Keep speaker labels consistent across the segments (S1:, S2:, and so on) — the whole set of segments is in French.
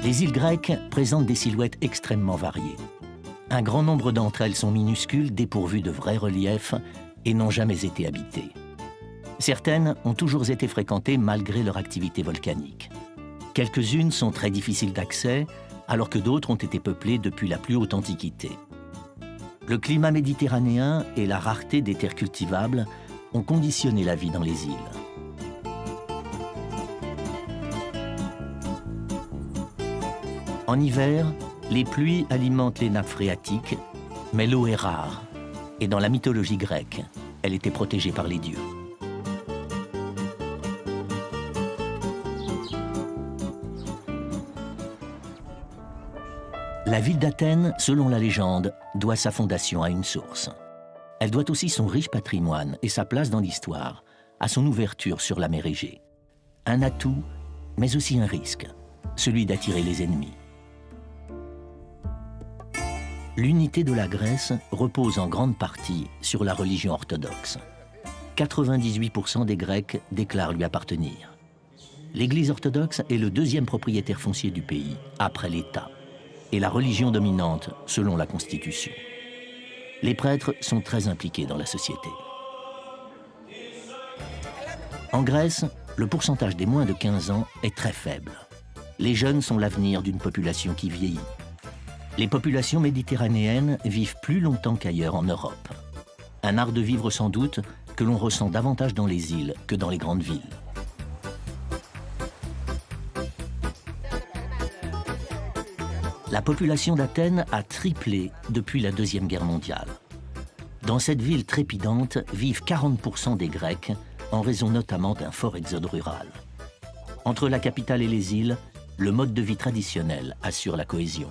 S1: Les îles grecques présentent des silhouettes extrêmement variées. Un grand nombre d'entre elles sont minuscules, dépourvues de vrai relief et n'ont jamais été habitées. Certaines ont toujours été fréquentées malgré leur activité volcanique. Quelques-unes sont très difficiles d'accès, alors que d'autres ont été peuplées depuis la plus haute antiquité. Le climat méditerranéen et la rareté des terres cultivables ont conditionné la vie dans les îles. En hiver, les pluies alimentent les nappes phréatiques, mais l'eau est rare. Et dans la mythologie grecque, elle était protégée par les dieux. La ville d'Athènes, selon la légende, doit sa fondation à une source. Elle doit aussi son riche patrimoine et sa place dans l'histoire à son ouverture sur la mer Égée. Un atout, mais aussi un risque, celui d'attirer les ennemis. L'unité de la Grèce repose en grande partie sur la religion orthodoxe. 98% des Grecs déclarent lui appartenir. L'Église orthodoxe est le deuxième propriétaire foncier du pays, après l'État, et la religion dominante selon la Constitution. Les prêtres sont très impliqués dans la société. En Grèce, le pourcentage des moins de 15 ans est très faible. Les jeunes sont l'avenir d'une population qui vieillit. Les populations méditerranéennes vivent plus longtemps qu'ailleurs en Europe. Un art de vivre sans doute que l'on ressent davantage dans les îles que dans les grandes villes. La population d'Athènes a triplé depuis la Deuxième Guerre mondiale. Dans cette ville trépidante vivent 40% des Grecs, en raison notamment d'un fort exode rural. Entre la capitale et les îles, le mode de vie traditionnel assure la cohésion.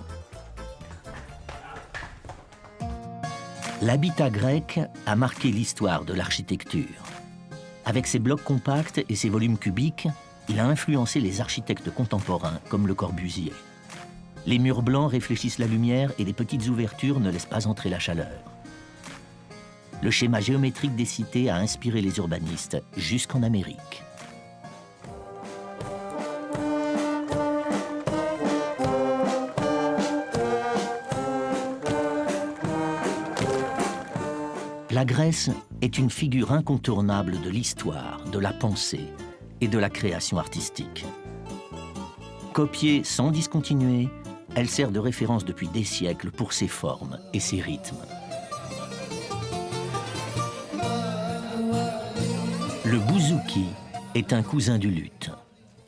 S1: L'habitat grec a marqué l'histoire de l'architecture. Avec ses blocs compacts et ses volumes cubiques, il a influencé les architectes contemporains comme Le Corbusier. Les murs blancs réfléchissent la lumière et les petites ouvertures ne laissent pas entrer la chaleur. Le schéma géométrique des cités a inspiré les urbanistes jusqu'en Amérique. La Grèce est une figure incontournable de l'histoire, de la pensée et de la création artistique. Copiée sans discontinuer, elle sert de référence depuis des siècles pour ses formes et ses rythmes. Le bouzouki est un cousin du luth.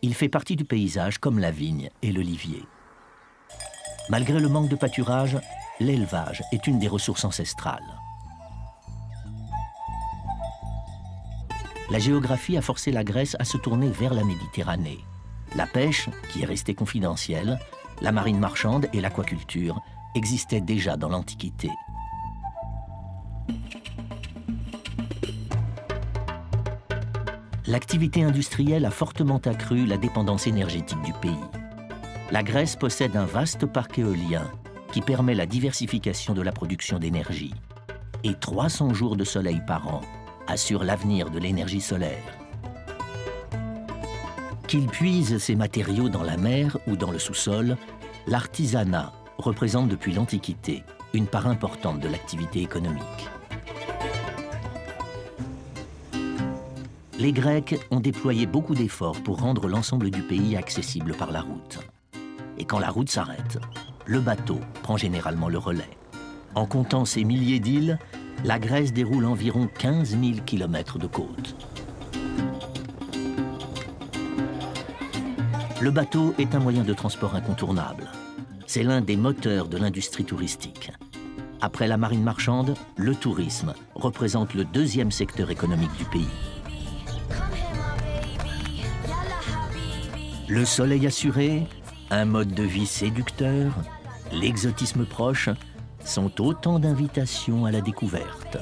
S1: Il fait partie du paysage comme la vigne et l'olivier. Malgré le manque de pâturage, l'élevage est une des ressources ancestrales. La géographie a forcé la Grèce à se tourner vers la Méditerranée. La pêche, qui est restée confidentielle, la marine marchande et l'aquaculture existaient déjà dans l'Antiquité. L'activité industrielle a fortement accru la dépendance énergétique du pays. La Grèce possède un vaste parc éolien qui permet la diversification de la production d'énergie. Et 300 jours de soleil par an assurent l'avenir de l'énergie solaire. Qu'il puise ses matériaux dans la mer ou dans le sous-sol, l'artisanat représente depuis l'Antiquité une part importante de l'activité économique. Les Grecs ont déployé beaucoup d'efforts pour rendre l'ensemble du pays accessible par la route. Et quand la route s'arrête, le bateau prend généralement le relais. En comptant ces milliers d'îles, la Grèce déroule environ 15 000 km de côte. Le bateau est un moyen de transport incontournable. C'est l'un des moteurs de l'industrie touristique. Après la marine marchande, le tourisme représente le deuxième secteur économique du pays. Le soleil assuré, un mode de vie séducteur, l'exotisme proche sont autant d'invitations à la découverte.